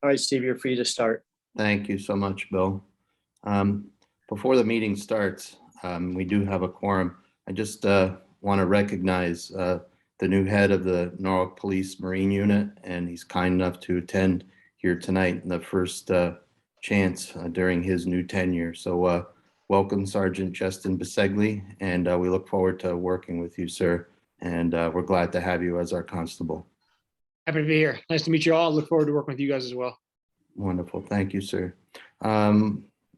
All right, Steve, you're free to start. Thank you so much, Bill. Before the meeting starts, we do have a quorum. I just want to recognize the new head of the Norwalk Police Marine Unit, and he's kind enough to attend here tonight in the first chance during his new tenure. So welcome, Sergeant Justin Bisegli, and we look forward to working with you, sir. And we're glad to have you as our constable. Happy to be here. Nice to meet you all. Look forward to working with you guys as well. Wonderful. Thank you, sir.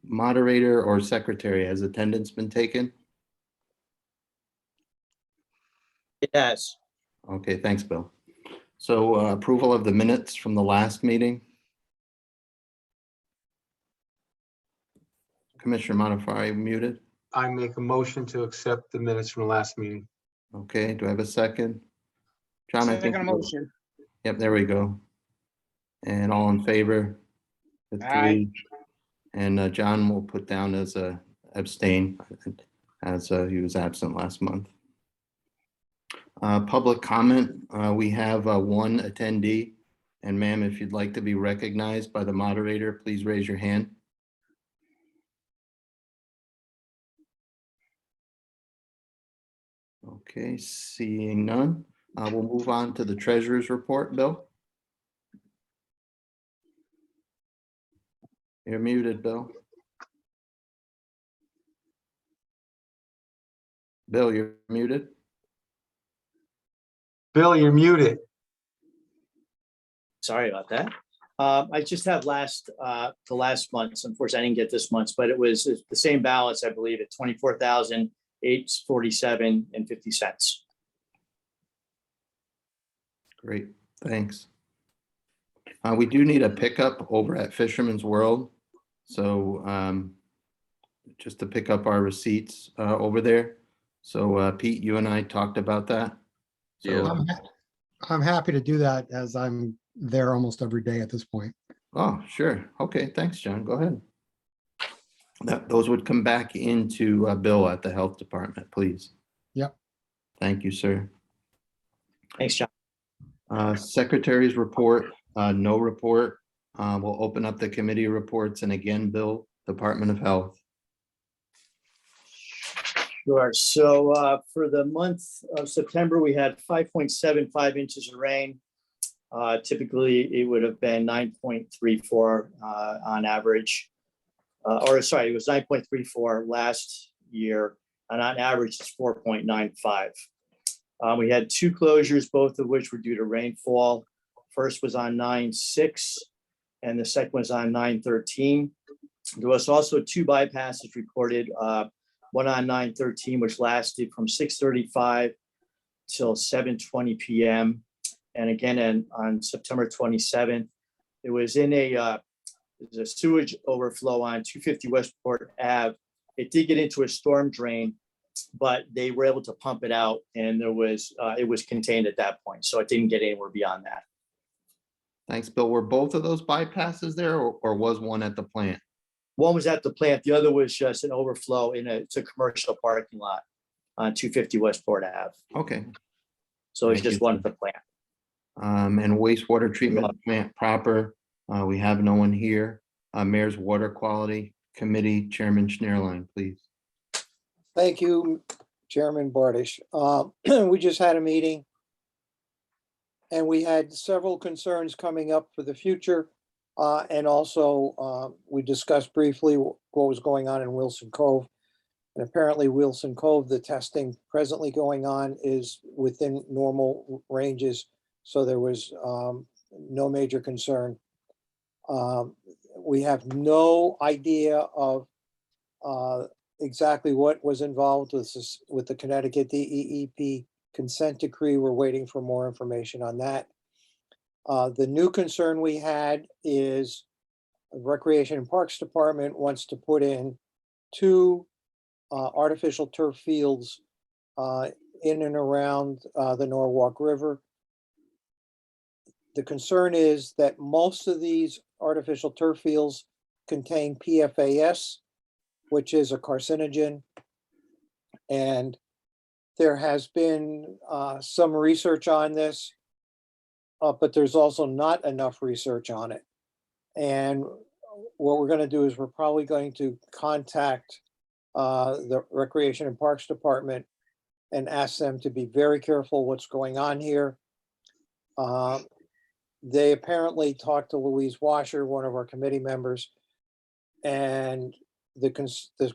Moderator or secretary, has attendance been taken? Yes. Okay, thanks, Bill. So approval of the minutes from the last meeting. Commissioner Montefiore, muted. I make a motion to accept the minutes from the last meeting. Okay, do I have a second? John, I think. Second motion. Yep, there we go. And all in favor? The Aye. 3. And John will put down as a abstain, as he was absent last month. Public comment, we have one attendee. And ma'am, if you'd like to be recognized by the moderator, please raise your hand. Okay, seeing none, we'll move on to the treasurer's report. Bill? You're muted, Bill. Bill, you're muted. Bill, you're muted. Sorry about that. I just have the last month's. Unfortunately, I didn't get this month's, but it was the same balance, I believe, at $24,847.50. Great, thanks. We do need a pickup over at Fisherman's World. So just to pick up our receipts over there. So Pete, you and I talked about that. So, I'm happy to do that as I'm there almost every day at this point. oh, sure. Okay, thanks, John. Go ahead. Those would come back into Bill at the health department, please. Yep. Thank you, sir. Thanks, John. Secretary's report, no report. We'll open up the committee reports. And again, Bill, Department of Health. Sure. So for the month of September, we had 5.75 inches of rain. Typically, it would have been 9.34 on average. Or sorry, it was 9.34 last year, and on average, it's 4.95. We had 2 closures, both of which were due to rainfall. First was on 9/6, and the second was on 9/13. There was also 2 bypasses recorded. One on 9/13, which lasted from 6:35 till 7:20 p.m. And again, on September 27th, it was in a sewage overflow on 250 Westport Ave. It did get into a storm drain, but they were able to pump it out, and it was contained at that point. So it didn't get anywhere beyond that. Thanks, Bill. Were both of those bypasses there, or was one at the plant? One was at the plant. The other was just an overflow it's a commercial parking lot on 250 Westport Ave. Okay. So it's Thank just you, one sir. at the plant. And wastewater treatment plant proper. We have no one here. Mayor's Water Quality Committee, Chairman Schnierlein, please. Thank you, Chairman Bartish. We just had a meeting, and we had several concerns coming up for the future. And also, we discussed briefly what was going on in Wilson Cove. And apparently Wilson Cove, the testing presently going on is within normal ranges. So there was no major concern. We have no idea of exactly what was involved with the Connecticut DEEP consent decree. We're waiting for more information on that. The new concern we had is the Recreation and Parks Department wants to put in 2 artificial turf fields in and around the Norwalk River. The concern is that most of these artificial turf fields contain PFAS, which is a carcinogen. And there has been some research on this, but there's also not enough research on it. And what we're gonna do is we're probably going to contact the Recreation and Parks Department and ask them to be very careful what's going on here. They apparently talked to Louise Washer, one of our committee members, and the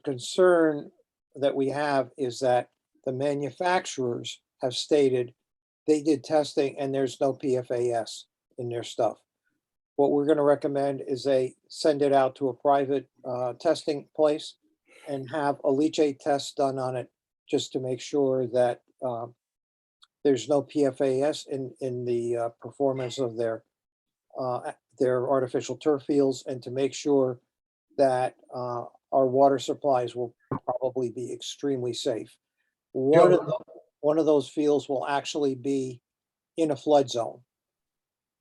concern that we have is that the manufacturers have stated they did testing and there's no PFAS in their stuff. What we're gonna recommend is they send it out to a private testing place and have a leachate test done on it, just to make sure that there's no PFAS in the performance of their artificial turf fields, and to make sure that our water supplies will probably be extremely safe. One of those fields will actually be in a flood zone.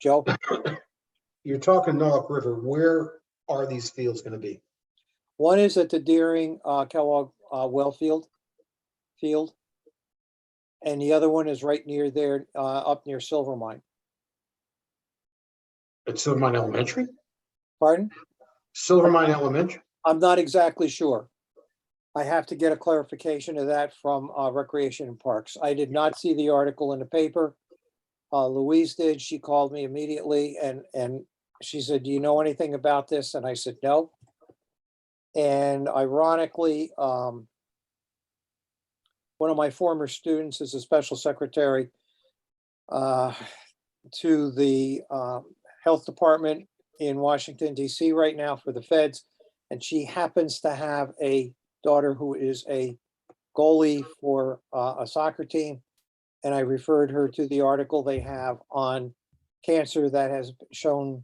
Joe? You're talking North River. Where are these fields going to be? One is at the Deering Kellogg well field, and the other one is right near there, up near Silver Mine. At Silvermine Elementary? Pardon? Silvermine Elementary? I'm not exactly sure. I have to get a clarification of that from Recreation and Parks. I did not see the article in the paper. Louise did. She called me immediately and she said, "Do you know anything about this?" And I said, "No." And ironically, one of my former students is a special secretary to the health department in Washington, D.C. right now for the feds. And she happens to have a daughter who is a goalie for a soccer team. And I referred her to the article they have on cancer that has shown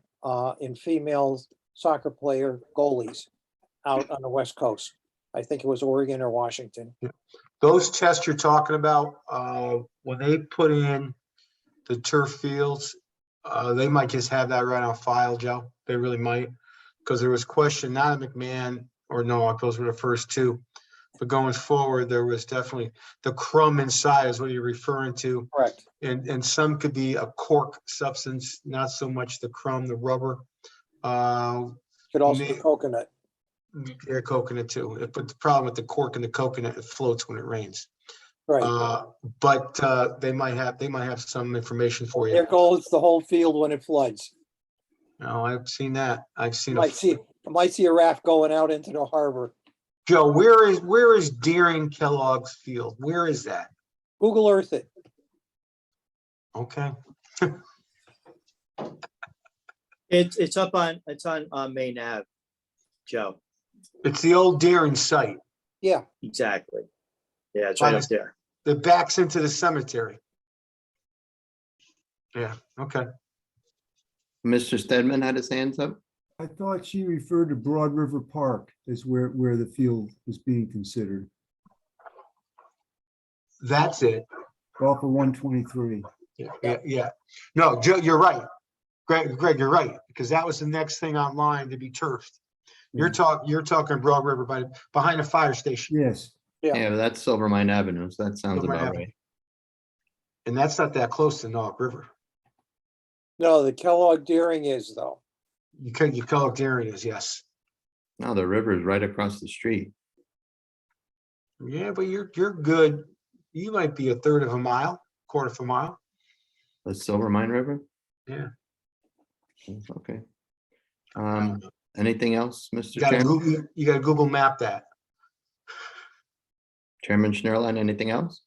in female soccer player goalies out on the West Coast. I think it was Oregon or Washington. Those tests you're talking about, when they put in the turf fields, they might just have that right on file, Joe. They really might. Because there was question, not at McMahon or Norwalk, those were the first two. But going forward, there was definitely the crumb inside is what you're referring to. Correct. And some could be a cork substance, not so much the crumb, the rubber. Could also be coconut. Yeah, coconut too. But the problem with the cork and the coconut, it floats when it rains. Right. But they might have some information for you. There goes the whole field when it floods. No, I've seen that. I've seen I might see a raft going out into the harbor. Joe, where is Deering Kellogg's field? Where is that? Google Earth it. Okay. It's on Main Ave, Joe. It's the old Deering site Yeah. Exactly. Yeah, it's right up there. that backs into the cemetery. Yeah, okay. Mr. Stedman had his hands up. I thought she referred to Broad River Park as where the field was being considered, That's it. off of 123. Yeah. No, Joe, you're right. Greg, you're right, because that was the next thing online to be turfed. You're talking Broad River behind the fire station. Yes, Yeah. Yeah, but that's Silvermine Avenue, so that sounds Silvermine about Avenue. right. And that's not that close to Norwalk River. No, the Kellogg Deering is though. You call it Deering is, yes. No, the river is right across the street. Yeah, but you're good. You might be a third of a mile, quarter of a mile. The Silvermine River? Yeah. Okay. Anything else, Mr. You gotta Chairman? you gotta Google map that. Chairman Schnurline, anything else?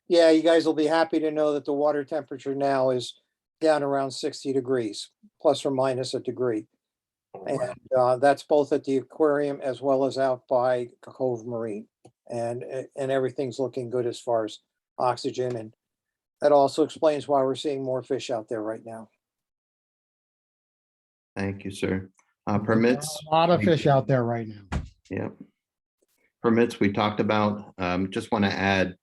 Yeah, you guys will be happy to know that the water temperature now is down around 60 degrees, plus or minus a degree. And that's both at the aquarium as well as out by Cove Marine. And everything's looking good as far as oxygen. And that also explains why we're seeing more fish out there right now. Thank you, sir. Permits? A lot of fish out there right now. Yeah. Permits we talked about. Just want to add,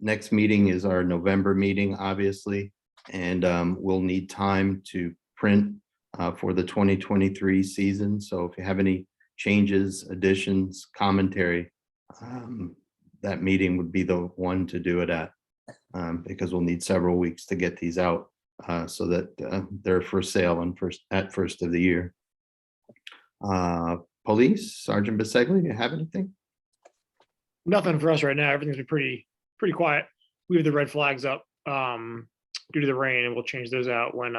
next meeting is our November meeting, obviously, and we'll need time to print for the 2023 season. So if you have any changes, additions, commentary, that meeting would be the one to do it at, because we'll need several weeks to get these out. so that they're for sale at first of the year. Police, Sergeant Biseglia, do you have anything? Nothing for us right now. Everything's been pretty quiet. We have the red flags up due to the rain, and we'll change those out when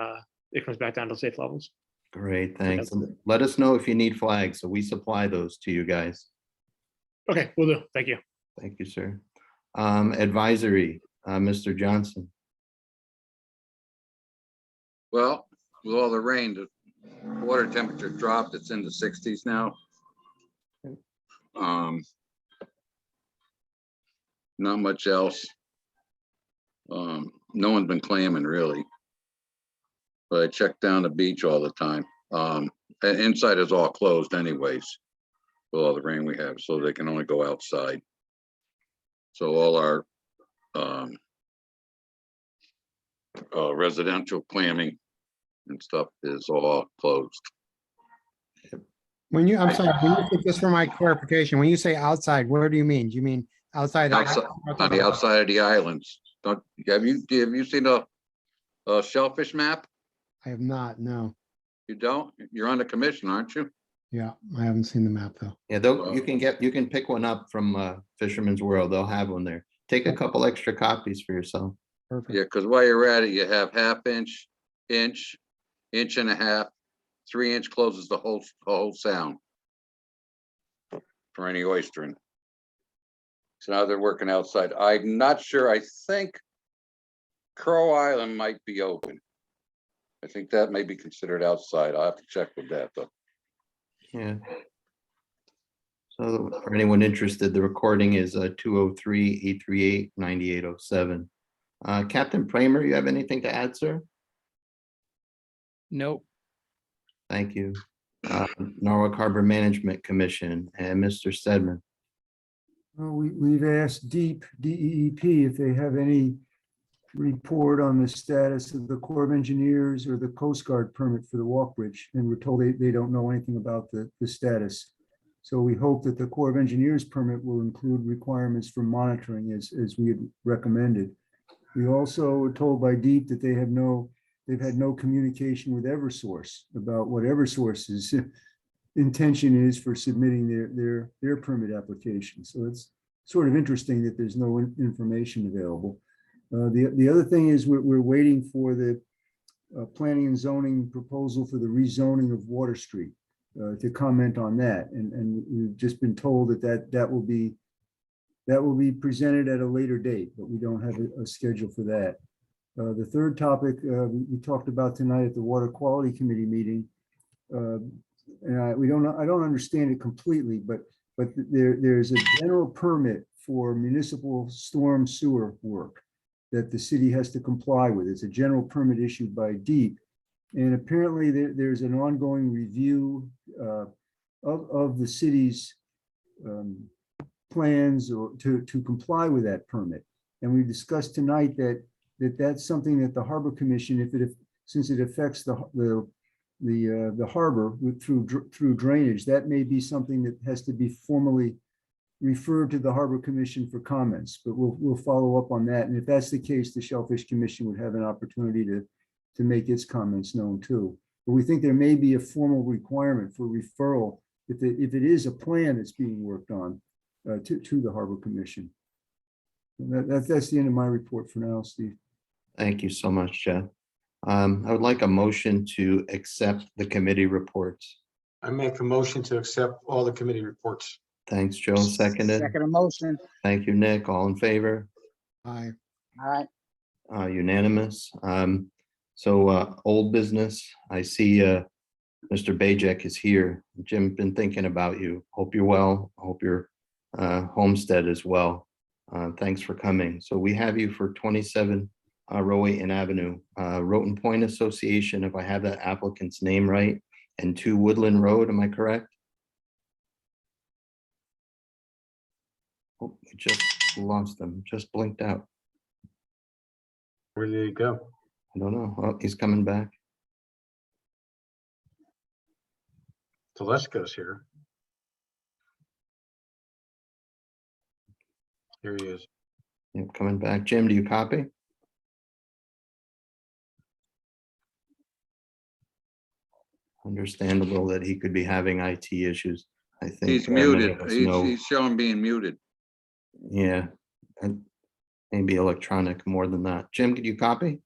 it comes back down to safe levels. Great, thanks. And let us know if you need flags, so we supply those to you guys. Okay, we'll do. Thank you. Thank you, sir. Advisory, Mr. Johnson. Well, with all the rain, the water temperature dropped. It's in the 60s now. Not much else. No one's been clamming really. But I check down the beach all the time. And inside is all closed anyways, with all the rain we have, so they can only go outside. So all our residential clamming and stuff is all closed. When you, I'm sorry, just for my clarification, when you say outside, where do you mean? Do you mean outside? Outside, on the outside of the islands. Have you seen a shellfish map? I have not, no. You don't? You're on the commission, aren't you? Yeah, I haven't seen the map though. Yeah, you can pick one up from Fisherman's World. They'll have one there. Take a couple extra copies for yourself. Perfect. Yeah, because while you're at it, you have half-inch, inch and a half, 3-inch closes the whole sound for any oystering. So now they're working outside. I'm not sure. I think Crow Island might be open. I think that may be considered outside. I'll have to check with that though. Yeah. So for anyone interested, the recording is 203-838-9807. Captain Pramer, you have anything to add, sir? Nope. Thank you. Norwalk Harbor Management Commission and Mr. Stedman. Well, we've asked DEEP if they have any report on the status of the Corps of Engineers or the Coast Guard permit for the walk bridge, and we're told they don't know anything about the status. So we hope that the Corps of Engineers permit will include requirements for monitoring as we had recommended. We also were told by DEEP that they've had no communication with Eversource about what Eversource's intention is for submitting their permit application. So it's sort of interesting that there's no information available. The other thing is we're waiting for the planning and zoning proposal for the rezoning of Water Street to comment on that. And we've just been told that will be presented at a later date, but we don't have a schedule for that. The third topic we talked about tonight at the Water Quality Committee meeting, and I don't understand it completely, but there's a general permit for municipal storm sewer work that the city has to comply with. It's a general permit issued by DEEP. And apparently there's an ongoing review of the city's plans or to comply with that permit. And we discussed tonight that's something that the Harbor Commission, since it affects the harbor through drainage, that may be something that has to be formally referred to the Harbor Commission for comments, but we'll follow up on that. And if that's the case, the Shellfish Commission would have an opportunity to make its comments known too. But we think there may be a formal requirement for referral if it is a plan that's being worked on to the Harbor Commission. That's the end of my report for now, Steve. Thank you so much, Jeff. I would like a motion to accept the committee reports. I make a motion to accept all the committee reports. Thanks, Joe. Seconded. Second motion. Thank you, Nick. All in favor? Aye. All right. Unanimous. So old business, I see Mr. Bajek is here. Jim, been thinking about you. Hope you're well. Hope your homestead is well. Thanks for coming. So we have you for 27 Rowayton Avenue, Roten Point Association, if I have that applicant's name right, and 2 Woodland Road, am I correct? Oh, we just lost him, just blinked out. Where did he go? I don't know. Oh, he's coming back. Telesco's here. Here he is. Yep, coming back. Jim, do you copy? understandable that he could be having IT issues. I think He's many muted. of us know. He's showing being muted. Yeah, and maybe electronic more than that. Jim, could you copy?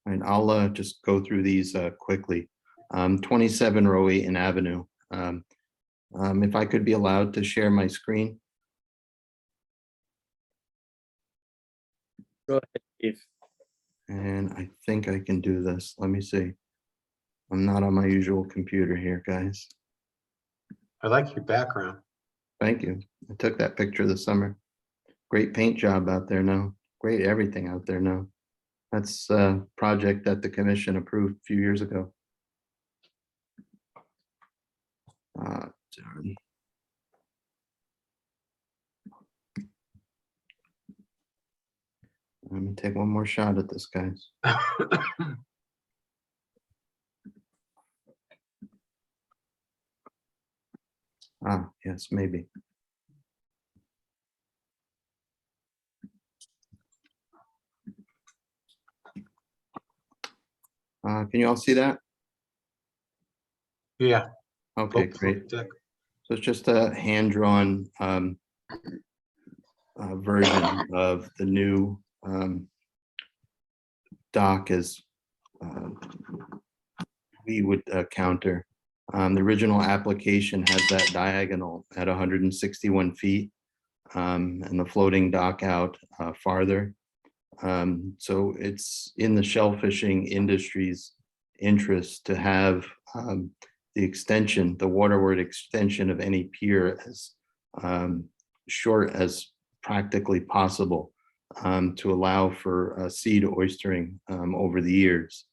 All right, I'll just go through these quickly. 27 Rowayton Avenue. If I could be allowed to share my screen. Go ahead, Steve. And I think I can do this. Let me see. I'm not on my usual computer here, guys. I like your background. Thank you. I took that picture this summer. Great paint job out there now. Great everything out there now. That's a project that the commission approved a few years ago. Darn. Let me take one more shot at this, guys. Yes, maybe. Can you all see that? Yeah. Okay, great. So it's just a hand-drawn version of the new dock as we would counter. The original application has that diagonal at 161 feet and the floating dock out farther. So it's in the shellfishing industry's interest to have the extension, the waterward extension of any pier as short as practically possible to allow for seed oystering over the years.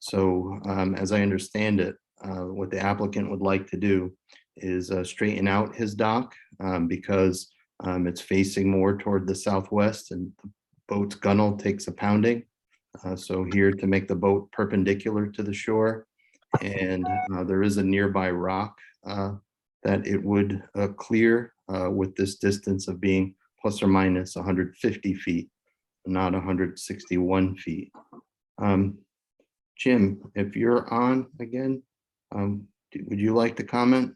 So as I understand it, what the applicant would like to do is straighten out his dock because it's facing more toward the southwest and the boat's gunnel takes a pounding. So here to make the boat perpendicular to the shore, and there is a nearby rock that it would clear with this distance of being plus or minus 150 feet, not 161 feet. Jim, if you're on again, would you like to comment?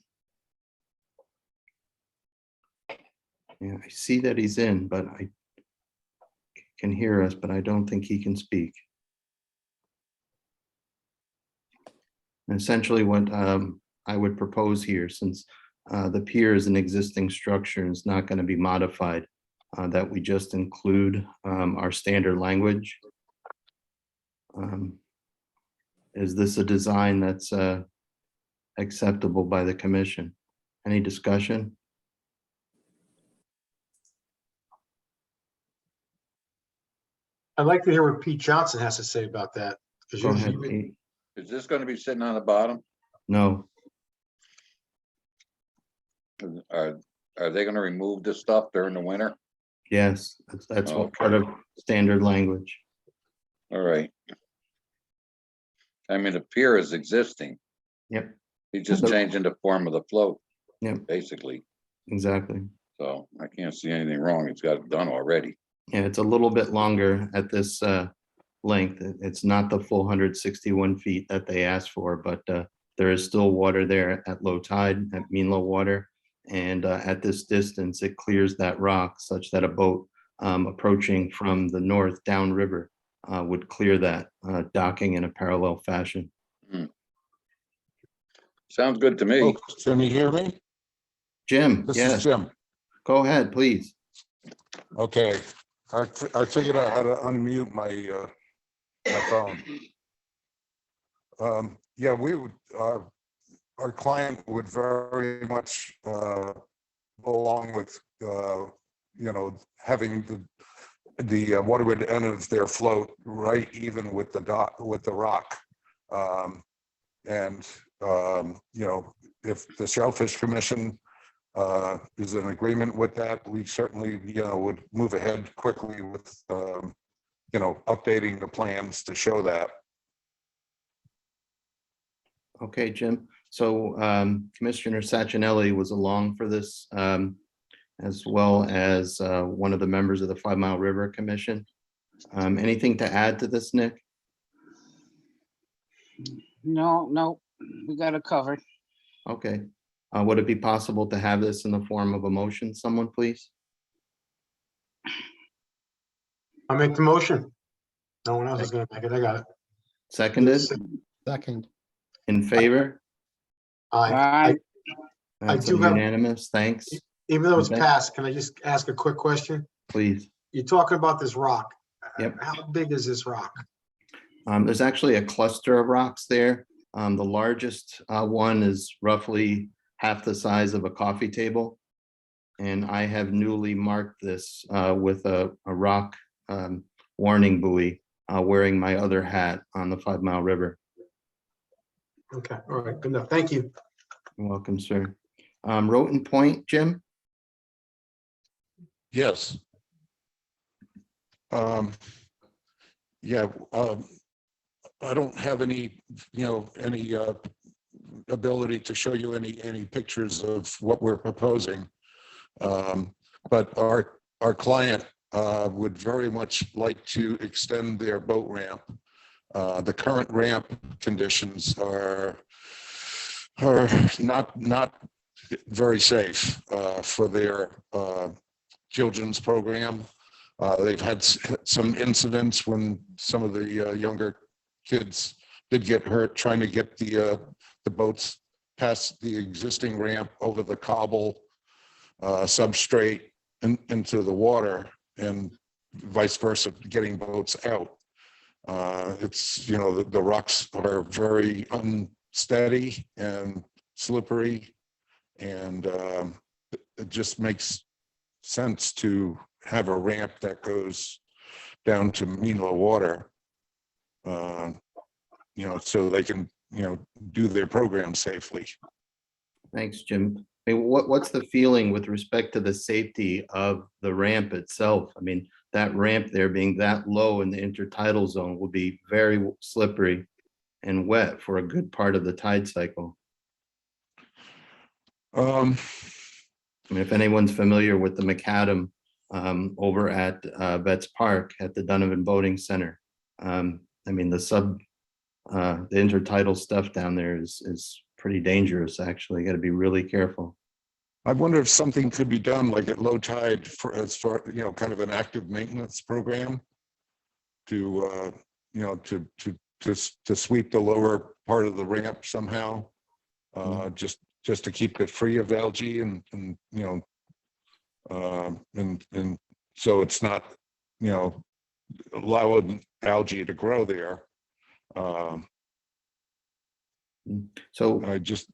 Yeah, I see that he's in, but I can hear us, but I don't think he can speak. And essentially what I would propose here, since the pier is an existing structure and it's not going to be modified, that we just include our standard language. Is this a design that's acceptable by the commission? Any discussion? I'd like to hear what Pete Johnson has to say about that. 'Cause Go usually ahead, Pete. Is this gonna be sitting on the bottom? No, Are they gonna remove this stuff during the winter? yes, that's what part of standard language. All right. I mean, the pier is existing. Yep, He's just changing the form of the float. Yep. Basically. exactly. So I can't see anything wrong. It's got it done already. Yeah, it's a little bit longer at this length. It's not the full 161 feet that they asked for, but there is still water there at low tide, at mean low water. And at this distance, it clears that rock such that a boat approaching from the north downriver would clear that, docking in a parallel fashion. Sounds good to me. Oh, can you hear me? Jim, This yes, is Jim. go ahead, please. Okay, I figured out how to unmute my phone. Yeah, we would, our client would very much go along with, having the waterward end of their float right even with the dock, with the rock. If the Shellfish Commission is in agreement with that, we certainly, would move ahead quickly with, updating the plans to show that. Okay, Jim. So Commissioner Sachinelli was along for this, as well as one of the members of the 5 Mile River Commission. Anything to add to this, Nick? No, we got it covered. Okay. Would it be possible to have this in the form of a motion? Someone, please? I'll make the motion. No one else is gonna make it. I got it. Seconded? Second. In favor? Aye. Aye. That's do have- unanimous. Thanks. Even though it's Okay. passed, can I just ask a quick question? Please. You're talking about this rock. Yep. How big is this rock? There's actually a cluster of rocks there. The largest one is roughly half the size of a coffee table. And I have newly marked this with a rock warning buoy, wearing my other hat on the 5 Mile River. Okay, all right, good enough. Thank you. You're welcome, sir. Roten Point, Jim? Yes. Yeah, I don't have any, any ability to show you any pictures of what we're proposing. But our client would very much like to extend their boat ramp. The current ramp conditions are not very safe for their children's program. They've had some incidents when some of the younger kids did get hurt trying to get the boats past the existing ramp over the cobble substrate into the water, and vice versa, getting boats out. It's, the rocks are very unsteady and slippery, and it just makes sense to have a ramp that goes down to mean low water, so they can, do their program safely. Thanks, Jim. I mean, what's the feeling with respect to the safety of the ramp itself? I mean, that ramp there being that low in the intertidal zone will be very slippery and wet for a good part of the tide cycle. I mean, if anyone's familiar with the macadam over at Betts Park at the Donovan Boating Center, I mean, the intertidal stuff down there is pretty dangerous, actually. Got to be really careful. I wonder if something could be done like at low tide as far, kind of an active maintenance program to, to sweep the lower part of the ramp somehow, just to keep it free of algae and so it's not, allowing algae to grow there. So I just,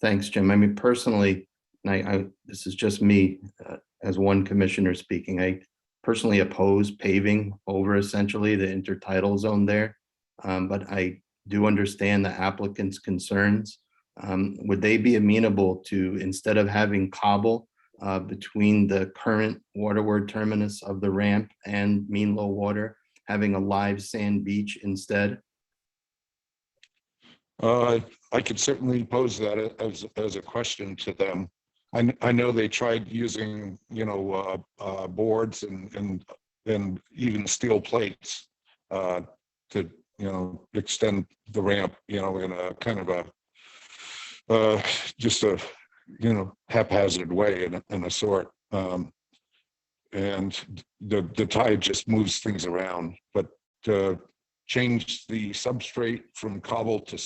thanks, Jim. I mean, personally, and this is just me as one commissioner speaking, I personally oppose paving over essentially the intertidal zone there. But I do understand the applicant's concerns. Would they be amenable to, instead of having cobble between the current waterward terminus of the ramp and mean low water, having a live sand beach instead? I could certainly pose that as a question to them. I know they tried using, boards and even steel plates to, extend the ramp, in a kind of a just a, haphazard way in a sort. And the tide just moves things around, but change the substrate from cobble to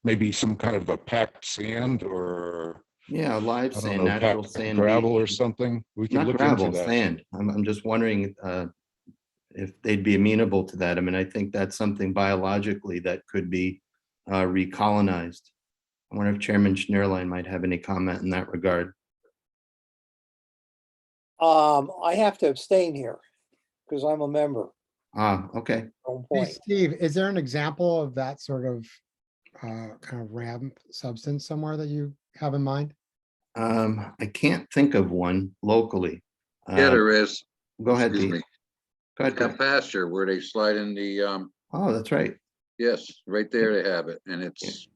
maybe some kind of a packed sand, or Yeah, live I don't sand, know, natural packed sand gravel or beach. something. We can Not look gravel, into that. sand. I'm just wondering if they'd be amenable to that. I mean, I think that's something biologically that could be recolonized. I wonder if Chairman Schnierlein might have any comment in that regard. I have to abstain here because I'm a member. Okay. Wrong Hey, point. Steve, is there an example of that sort of kind of ramp substance somewhere that you have in mind? I can't think of one locally. Yeah, there is. Go ahead, Excuse Pete. me. Go ahead, Yeah, Pete. pasture where they slide in the, Oh, that's right. yes, right there they have it. And it's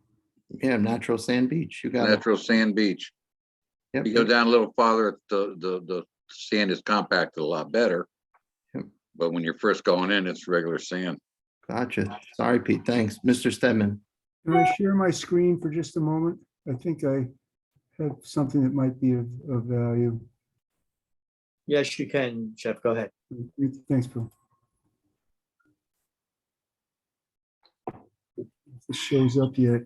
Yeah, natural sand beach. You got it. natural sand beach. Yep, You go yep. down a little farther, the sand is compacted a lot better. Yep. But when you're first going in, it's regular sand. Gotcha. Sorry, Pete. Thanks. Mr. Stedman. Can I share my screen for just a moment? I think I have something that might be of value. Yes, you can, Jeff. Go ahead. Thanks, Bill. If this shows up yet.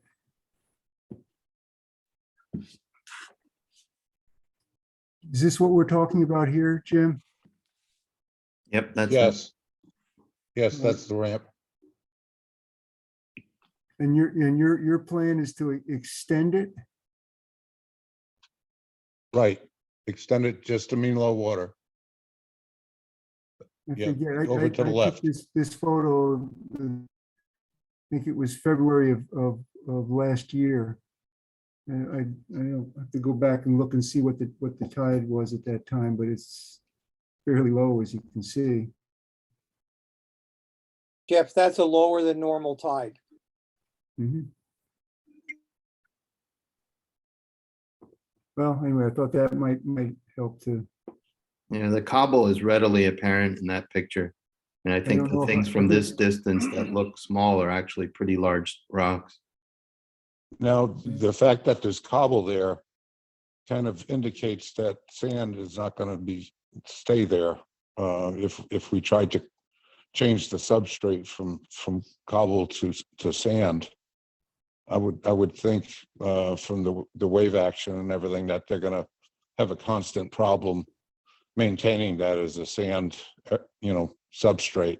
Is this what we're talking about here, Jim? Yep, that's it. Yes. Yes, that's the ramp. And your plan is to extend it? Right. Extend it just to mean low water. I Yeah, forget. over to the I took left. This photo, I think it was February of last year. And I don't have to go back and look and see what the tide was at that time, but it's fairly low, as you can see. Jeff, that's a lower than normal tide. Mhm. Well, anyway, I thought that might help to. Yeah, the cobble is readily apparent in that picture. And I think don't the know if things I from think- this distance that look small are actually pretty large rocks. Now, the fact that there's cobble there kind of indicates that sand is not going to stay there. If we tried to change the substrate from cobble to sand, I would think from the wave action and everything that they're going to have a constant problem maintaining that as a sand, substrate.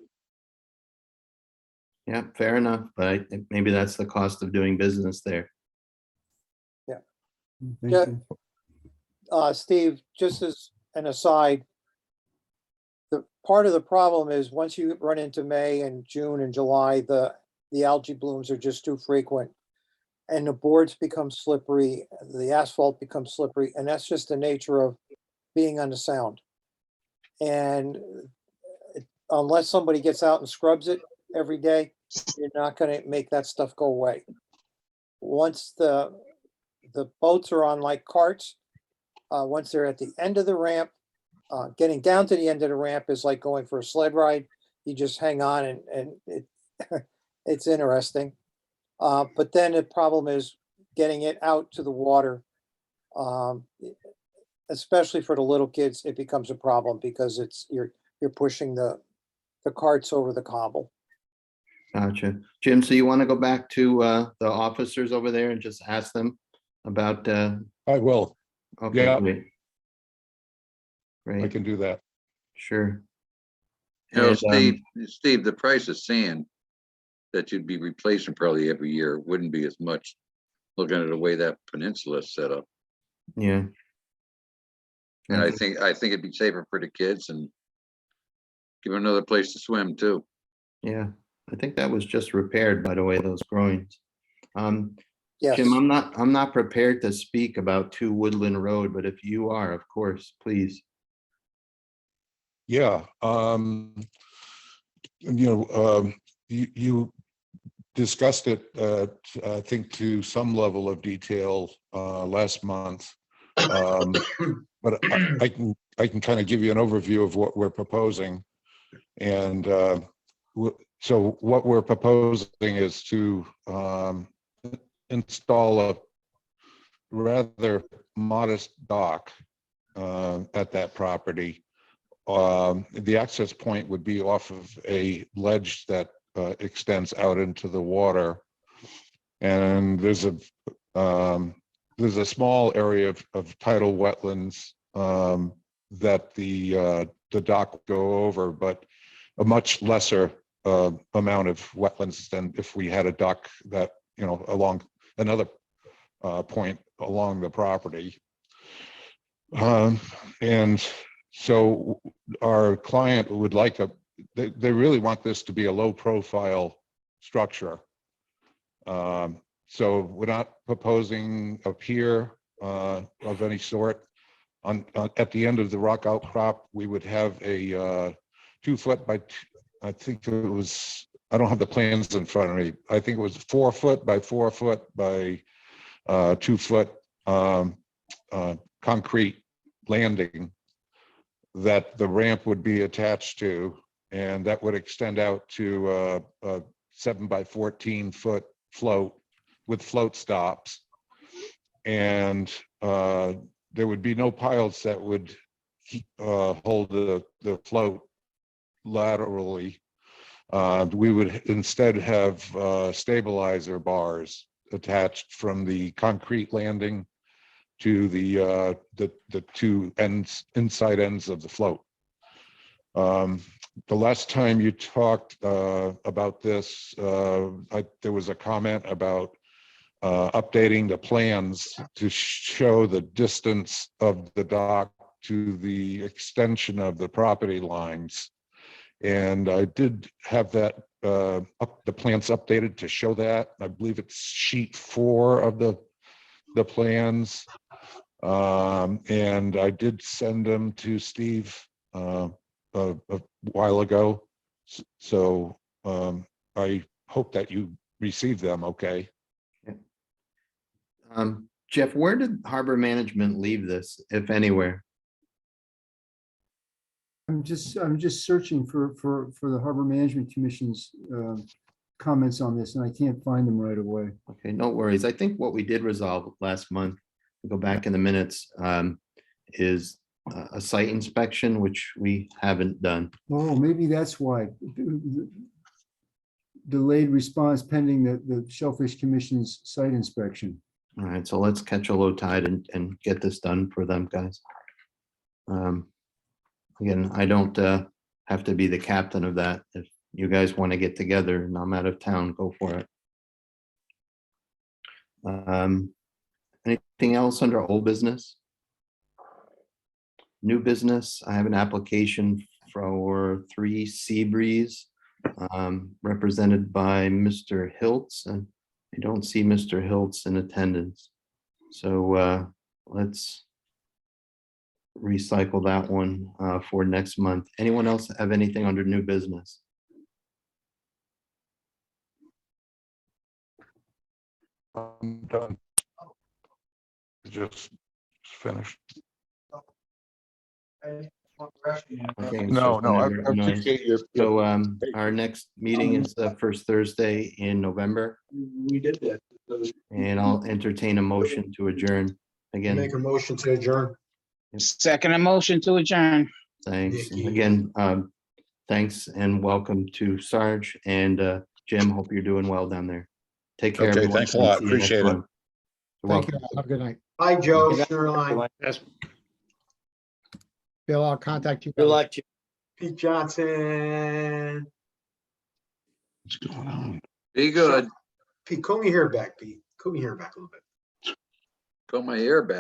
Yeah, fair enough, but I think maybe that's the cost of doing business there. Thank Yeah. you. Steve, just as an aside, the part of the problem is once you run into May and June and July, the algae blooms are just too frequent. And the boards become slippery, the asphalt becomes slippery, and that's just the nature of being on the sound. And unless somebody gets out and scrubs it every day, you're not gonna make that stuff go away. Once the boats are on like carts, once they're at the end of the ramp, getting down to the end of the ramp is like going for a sled ride. You just hang on and it it's interesting. But then the problem is getting it out to the water. Especially for the little kids, it becomes a problem because you're pushing the carts over the cobble. Gotcha. Jim, so you want to go back to the officers over there and just ask them about, I will. okay, Yeah. great. I Great, can do that. sure. You know, And, Steve, the price of sand that you'd be replacing probably every year wouldn't be as much, looking at the way that peninsula is set up. yeah. And I Okay. think it'd be safer for the kids and give them another place to swim too. Yeah, I think that was just repaired, by the way, those groins. Yes, Jim, I'm not prepared to speak about 2 Woodland Road, but if you are, of course, please. Yeah. You discussed it, I think, to some level of detail last month. But I can kind of give you an overview of what we're proposing. And so what we're proposing is to install a rather modest dock at that property. The access point would be off of a ledge that extends out into the water. And there's a small area of tidal wetlands that the dock would go over, but a much lesser amount of wetlands than if we had a dock that, along another point along the property. And so our client would like they really want this to be a low profile structure. So we're not proposing a pier of any sort. At the end of the rock outcrop, we would have a 2 foot by, I think it was, I don't have the plans in front of me. I think it was 4 foot by 4 foot by 2 foot concrete landing that the ramp would be attached to. And that would extend out to a 7 by 14 foot float with float stops. And there would be no piles that would hold the float laterally. We would instead have stabilizer bars attached from the concrete landing to the two inside ends of the float. The last time you talked about this, there was a comment about updating the plans to show the distance of the dock to the extension of the property lines. And I did have that the plans updated to show that. I believe it's sheet 4 of the plans. And I did send them to Steve a while ago. So I hope that you received them okay. Jeff, where did Harbor Management leave this, if anywhere? I'm just searching for the Harbor Management Commission's comments on this, and I can't find them right away. Okay, no worries. I think what we did resolve last month, go back in the minutes, is a site inspection, which we haven't done. Oh, maybe that's why. Delayed response pending the Shellfish Commission's site inspection. All right, so let's catch a low tide and get this done for them, guys. Again, I don't have to be the captain of that. If you guys want to get together and I'm out of town, go for it. Anything else under old business? New business, I have an application for 3 Seabreeze, represented by Mr. Hiltz, and I don't see Mr. Hiltz in attendance. So let's recycle that one for next month. Anyone else have anything under new business? I'm done. Just finished. Okay, No, so no, I whenever- no. appreciate your. So our next meeting is the first Thursday in November, We did that. and I'll entertain a motion to adjourn. Again, Make a motion to adjourn. Second motion to adjourn. thanks. And Nikki. again, thanks and welcome to Sarge and Jim. Hope you're doing well down there. Take care. Okay, everyone, thanks a and lot. see you next Appreciate it. month. You're Thank you. welcome. all. Have a good night. Hi, Joe, Good night, Shoreline, everyone. Yes. Bill, I'll contact you. Good luck to you. Pete Johnson. What's going on? Be good. Pete, comb your hair back, Pete. Comb your hair back a little bit. Got my hair back.